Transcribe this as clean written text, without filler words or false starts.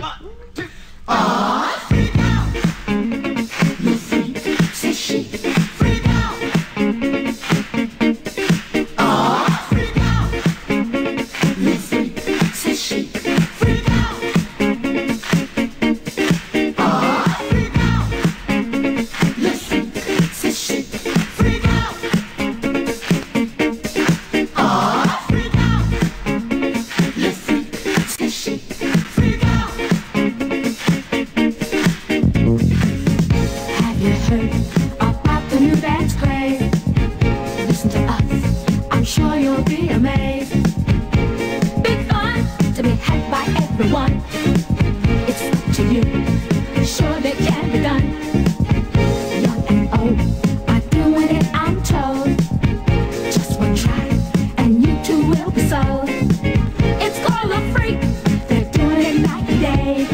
Freak out. You freak, say she. Freak out. Freak out. You freak, say she. Freak out. Freak out. You freak, say she. Freak out. Freak out. You freak, say she. Freak out. Have you heard about the new dance craze? Listen to us, I'm sure you'll be amazed. Big fun to be had by everyone. It's up to you, surely it can be done. Young and old are doing it, I'm told. Just one try, and you too will be sold. It's called a freak, they're doing it night and day.